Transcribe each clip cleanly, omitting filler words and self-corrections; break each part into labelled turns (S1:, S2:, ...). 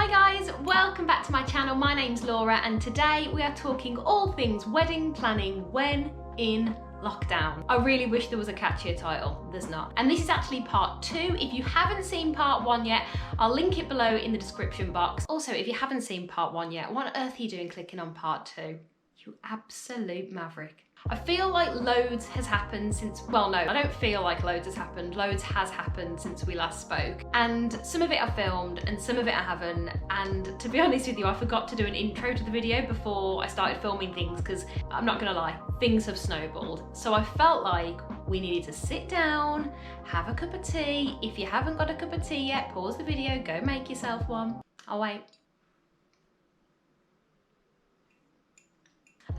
S1: Hi guys, welcome back to my channel. My name's Laura and today we are talking all things wedding planning when in lockdown. I really wish there was a catchier title, there's not. And this is actually part 2. If you haven't seen part 1 yet, I'll link it below in the description box. Also, if you haven't seen part 1 yet, what on earth are you doing clicking on part 2? You absolute maverick. I feel like loads has happened since, well no, I don't feel like loads has happened. Loads has happened since we last spoke. And some of it I filmed and some of it I haven't. And to be honest with you, I forgot to do an intro to the video before I started filming things because I'm not gonna lie, things have snowballed. So I felt like we needed to sit down, have a cup of tea. If you haven't got a cup of tea yet, pause the video, go make yourself one. I'll wait.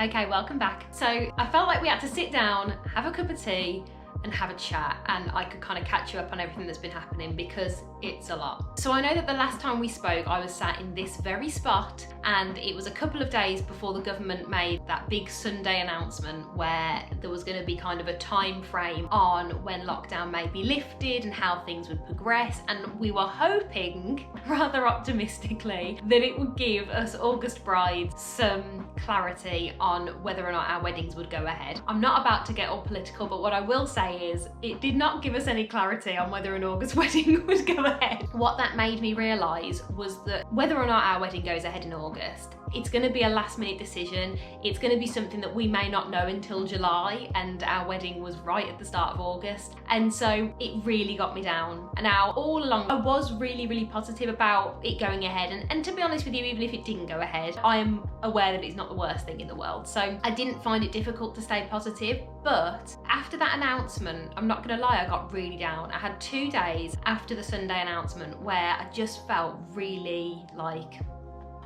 S1: Okay, welcome back. So I felt like we had to sit down, have a cup of tea and have a chat, and I could kind of catch you up on everything that's been happening because it's a lot. So I know that the last time we spoke, I was sat in this very spot and it was a couple of days before the government made that big Sunday announcement where there was going to be kind of a time frame on when lockdown may be lifted and how things would progress. And we were hoping, rather optimistically, that it would give us August brides some clarity on whether or not our weddings would go ahead. I'm not about to get all political, but what I will say is it did not give us any clarity on whether an August wedding would go ahead. What that made me realise was that whether or not our wedding goes ahead in August, it's going to be a last minute decision. It's going to be something that we may not know until July, and our wedding was right at the start of August. And so it really got me down. And now all along I was really positive about it going ahead, and to be honest with you, even if it didn't go ahead, I am aware that it's not the worst thing in the world. So I didn't find it difficult to stay positive. But after that announcement, I'm not gonna lie, I got really down. I had 2 days after the Sunday announcement where I just felt really like,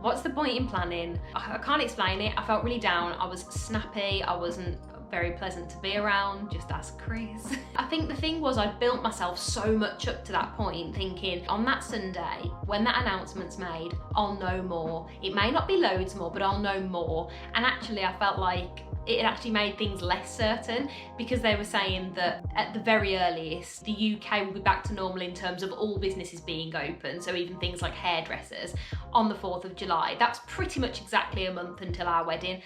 S1: what's the point in planning? I can't explain it. I felt really down. I was snappy. I wasn't very pleasant to be around, just ask Chris. I think the thing was I'd built myself so much up to that point thinking on that Sunday, when that announcement's made, I'll know more. It may not be loads more, but I'll know more. And actually I felt like it actually made things less certain because they were saying that at the very earliest, the UK will be back to normal in terms of all businesses being open. So even things like hairdressers on the 4th of July. That's pretty much exactly a month until our wedding.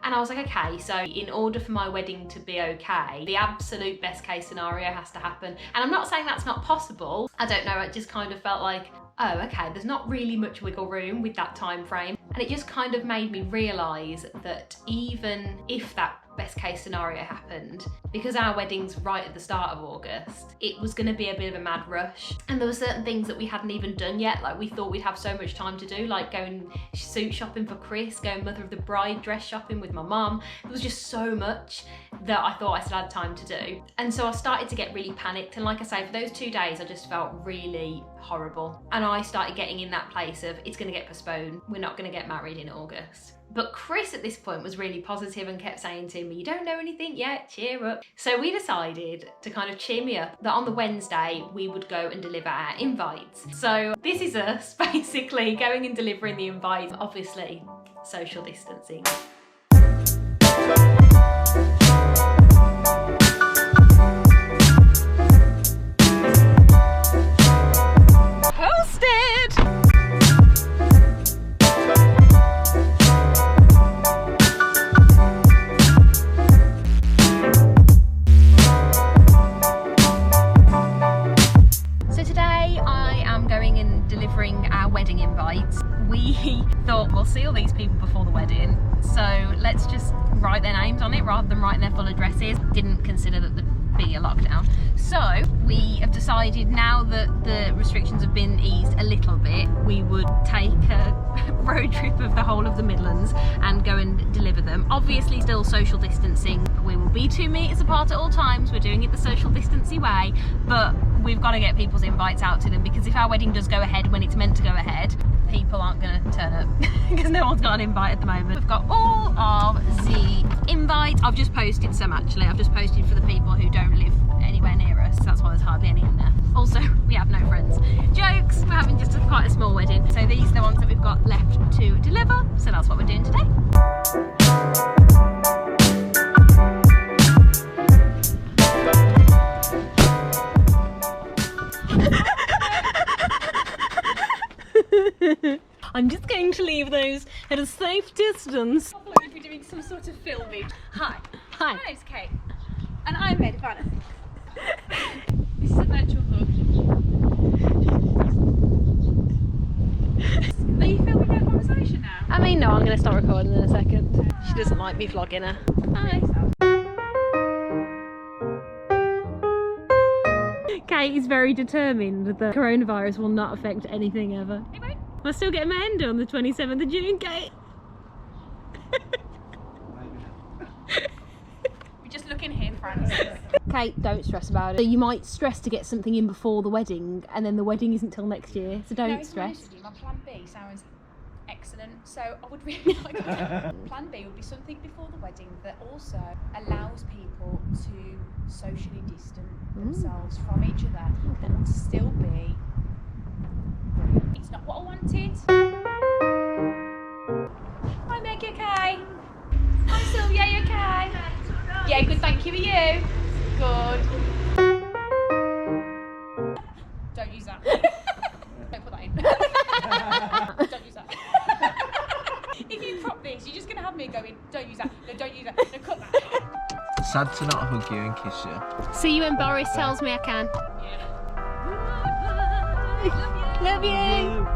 S1: And I was like, okay, so in order for my wedding to be okay, the absolute best case scenario has to happen. And I'm not saying that's not possible. I don't know, it just kind of felt like, oh, okay, there's not really much wiggle room with that time frame. And it just kind of made me realise that even if that best case scenario happened, because our wedding's right at the start of August, it was going to be a bit of a mad rush. And there were certain things that we hadn't even done yet. Like we thought we'd have so much time to do, like going suit shopping for Chris, going mother of the bride dress shopping with my mum. There was just so much that I thought I still had time to do. And so I started to get really panicked. And like I say, for those 2 days, I just felt really horrible. And I started getting in that place of, it's going to get postponed. We're not going to get married in August. But Chris at this point was really positive and kept saying to me, you don't know anything yet, cheer up. So we decided to kind of cheer me up that on the Wednesday we would go and deliver our invites. So this is us basically going and delivering the invites, obviously social distancing. Thought we'll see all these people before the wedding, so let's just write their names on it rather than writing their full addresses. Didn't consider that there'd be a lockdown. So we have decided now that the restrictions have been eased a little bit, we would take a road trip of the whole of the Midlands and go and deliver them. Obviously still social distancing. We will be 2 meters apart at all times. We're doing it the social distancing way, but we've got to get people's invites out to them because if our wedding does go ahead when it's meant to go ahead, people aren't going to turn up because no one's got an invite at the moment. We've got all of the invites. I've just posted some actually. I've just posted for the people who don't live anywhere near us. That's why there's hardly any in there. Also, we have no friends. Jokes, we're having just quite a small wedding. So these are the ones that we've got left to deliver. So that's what we're doing today.
S2: I'm just going to leave those at a safe distance.
S3: I thought we'd be doing some sort of filming. Hi.
S2: Hi.
S3: My name's Kate. And I'm Maid of Anna. This is a virtual hug. Are you filming our conversation now?
S2: I mean, no, I'm going to start recording in a second. She doesn't like me vlogging her. Hi. Kate is very determined that coronavirus will not affect anything ever.
S3: Hey, mate.
S2: I'll still get my end on the 27th of June, Kate.
S3: We're just looking here, Francis.
S2: Kate, don't stress about it. You might stress to get something in before the wedding, and then the wedding isn't till next year, so don't stress.
S3: My plan B sounds excellent, so I would really like plan B would be something before the wedding that also allows people to socially distance themselves from each other, but would still be, it's not what I wanted. Hi Meg, you okay? Hi Sylvia, you okay? Yeah, good, thank you. Are you? Good. Don't use that. Don't put that in. Don't use that. If you crop this, you're just going to have me going, don't use that, no, don't use that, no, cut that.
S4: Sad to not hug you and kiss you.
S2: See you when Boris tells me I can.
S3: Yeah.
S2: Love you.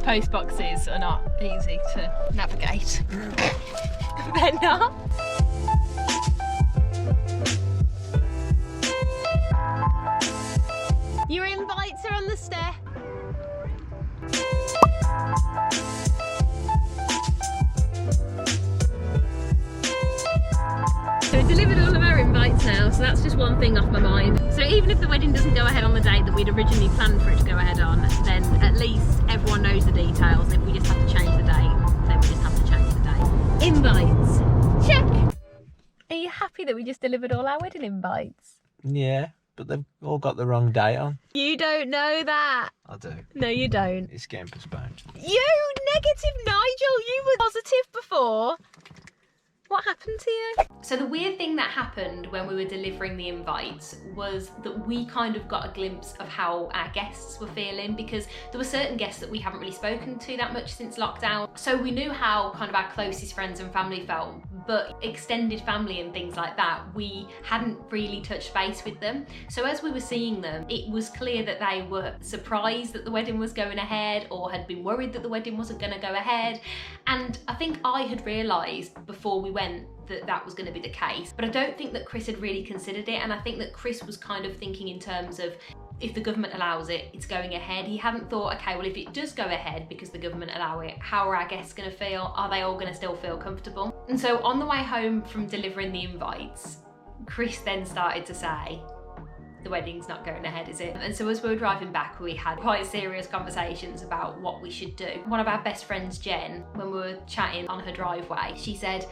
S2: Post boxes are not easy to navigate. They're not. Your invites are on the step. So we delivered all of our invites now, so that's just one thing off my mind. So even if the wedding doesn't go ahead on the date that we'd originally planned for it to go ahead on, then at least everyone knows the details, and if we just have to change the date, then we just have to change the date. Invites. Check! Are you happy that we just delivered all our wedding invites?
S4: Yeah, but they've all got the wrong date on.
S2: You don't know that.
S4: I do.
S2: No, you don't.
S4: It's getting postponed.
S2: You negative Nigel, you were positive before. What happened to you?
S1: So the weird thing that happened when we were delivering the invites was that we kind of got a glimpse of how our guests were feeling, because there were certain guests that we haven't really spoken to that much since lockdown. So we knew how kind of our closest friends and family felt, but extended family and things like that, we hadn't really touched base with them. So as we were seeing them, it was clear that they were surprised that the wedding was going ahead, or had been worried that the wedding wasn't going to go ahead. And I think I had realised before we went that was going to be the case, but I don't think that Chris had really considered it, and I think that Chris was kind of thinking in terms of, if the government allows it, it's going ahead. He hadn't thought, okay, well, if it does go ahead because the government allow it, how are our guests going to feel? Are they all going to still feel comfortable? And so on the way home from delivering the invites, Chris then started to say, the wedding's not going ahead, is it? And so as we were driving back, we had quite serious conversations about what we should do. One of our best friends, Jen, when we were chatting on her driveway, she said,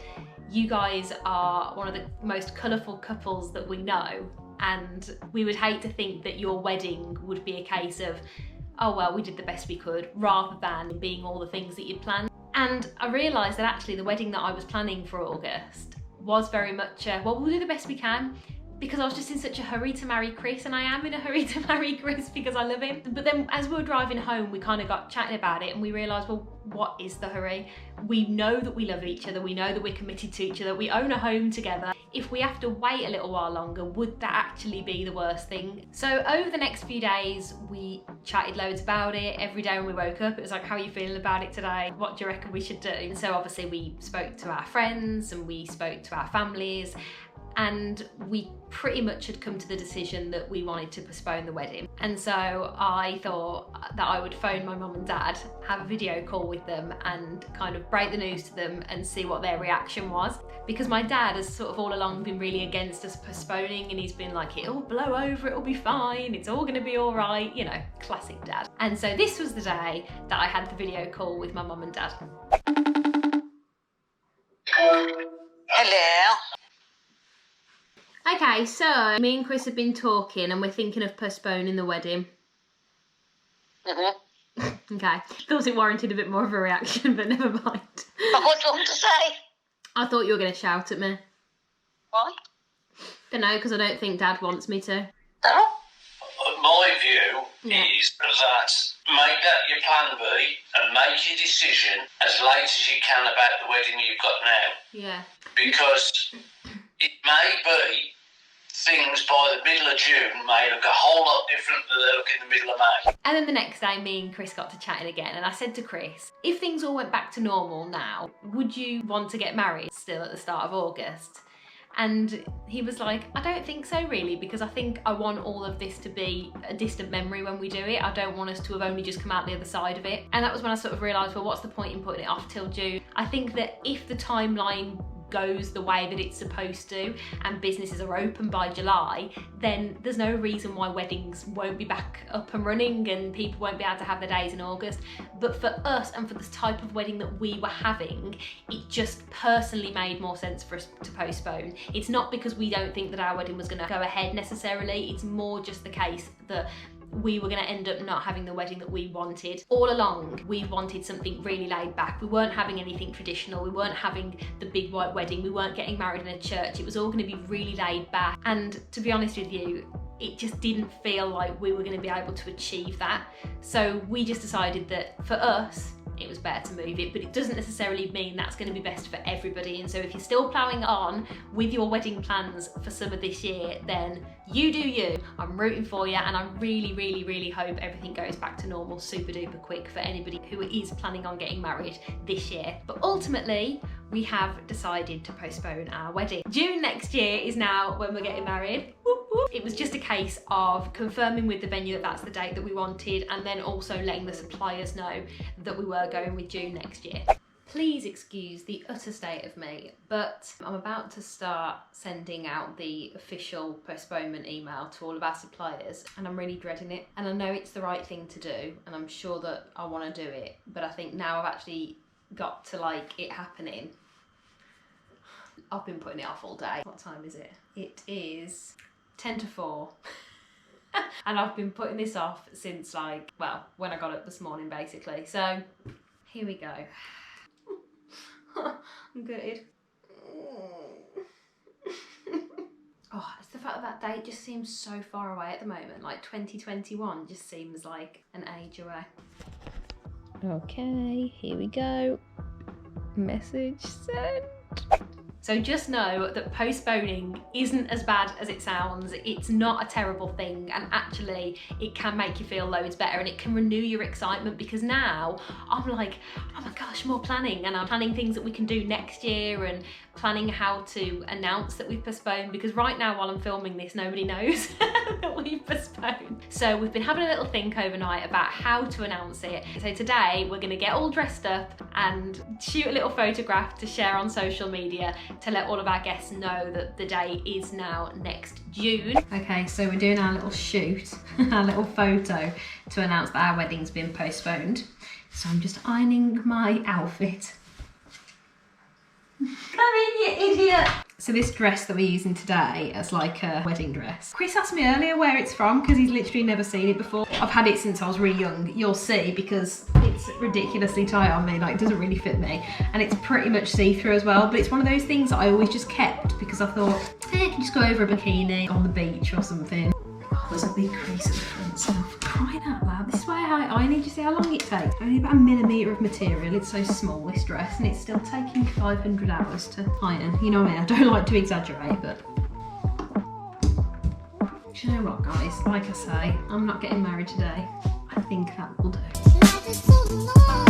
S1: you guys are one of the most colourful couples that we know, and we would hate to think that your wedding would be a case of, oh well, we did the best we could, rather than being all the things that you'd planned. And I realised that actually the wedding that I was planning for August was very much well, we'll do the best we can, because I was just in such a hurry to marry Chris, and I am in a hurry to marry Chris because I love him. But then as we were driving home, we kind of got chatting about it, and we realised, well, what is the hurry? We know that we love each other, we know that we're committed to each other, we own a home together. If we have to wait a little while longer, would that actually be the worst thing? So over the next few days, we chatted loads about it. Every day when we woke up, it was like, how are you feeling about it today? What do you reckon we should do? And so obviously we spoke to our friends and we spoke to our families, and we pretty much had come to the decision that we wanted to postpone the wedding. And so I thought that I would phone my mum and dad, have a video call with them and kind of break the news to them and see what their reaction was. Because my dad has sort of all along been really against us postponing, and he's been like, it'll blow over, it'll be fine, it's all gonna be all right, you know, classic dad. And so this was the day that I had the video call with my mum and dad.
S5: Hello.
S2: Okay, so me and Chris have been talking and we're thinking of postponing the wedding. Okay, thought it warranted a bit more of a reaction, but never mind.
S5: What do you want to say?
S2: I thought you were going to shout at me.
S5: Why?
S2: Don't know, because I don't think Dad wants me to.
S5: No?
S6: My view is that make that your plan B and make your decision as late as you can about the wedding you've got now.
S2: Yeah.
S6: Because it may be things by the middle of June may look a whole lot different than they look in the middle of May.
S1: And then the next day, me and Chris got to chatting again, and I said to Chris, if things all went back to normal now, would you want to get married still at the start of August? And he was like, I don't think so really, because I think I want all of this to be a distant memory when we do it. I don't want us to have only just come out the other side of it. And that was when I sort of realised, well, what's the point in putting it off till June? I think that if the timeline goes the way that it's supposed to and businesses are open by July, then there's no reason why weddings won't be back up and running and people won't be able to have their days in August. But for us and for the type of wedding that we were having, it just personally made more sense for us to postpone. It's not because we don't think that our wedding was going to go ahead necessarily, it's more just the case that we were going to end up not having the wedding that we wanted. All along, we wanted something really laid back. We weren't having anything traditional. We weren't having the big white wedding. We weren't getting married in a church. It was all going to be really laid back. And to be honest with you, it just didn't feel like we were going to be able to achieve that. So we just decided that for us, it was better to move it, but it doesn't necessarily mean that's going to be best for everybody. And so if you're still ploughing on with your wedding plans for summer this year, then you do you. I'm rooting for you, and I really, really, really hope everything goes back to normal super duper quick for anybody who is planning on getting married this year. But ultimately, we have decided to postpone our wedding. June next year is now when we're getting married. Whoop, whoop. It was just a case of confirming with the venue that that's the date that we wanted, and then also letting the suppliers know that we were going with June next year. Please excuse the utter state of me, but I'm about to start sending out the official postponement email to all of our suppliers, and I'm really dreading it. And I know it's the right thing to do, and I'm sure that I want to do it, but I think now I've actually got to like it happening. I've been putting it off all day. What time is it? It is 10 to 4. And I've been putting this off since like, well, when I got up this morning basically. So here we go. I'm gutted. Oh, it's the fact that date just seems so far away at the moment. Like 2021 just seems like an age away.
S2: Okay, here we go. Message sent.
S1: So just know that postponing isn't as bad as it sounds. It's not a terrible thing, and actually it can make you feel loads better, and it can renew your excitement, because now I'm like, oh my gosh, more planning, and I'm planning things that we can do next year and planning how to announce that we've postponed, because right now while I'm filming this, nobody knows that we've postponed. So we've been having a little think overnight about how to announce it. So today we're gonna get all dressed up and shoot a little photograph to share on social media to let all of our guests know that the day is now next June. Okay, so we're doing our little shoot, our little photo to announce that our wedding's been postponed. So I'm just ironing my outfit. Come in, you idiot! So this dress that we're using today as like a wedding dress. Chris asked me earlier where it's from because he's literally never seen it before. I've had it since I was really young. You'll see, because it's ridiculously tight on me, like it doesn't really fit me. And it's pretty much see-through as well, but it's one of those things that I always just kept because I thought, I can just go over a bikini on the beach or something. Oh, there's a big crease at the front, so for crying out loud. This is why I need to see how long it takes. Only about 1 millimetre of material. It's so small, this dress, and it's still taking 500 hours to iron. You know what I mean? I don't like to exaggerate, but do you know what, guys? Like I say, I'm not getting married today. I think that will do.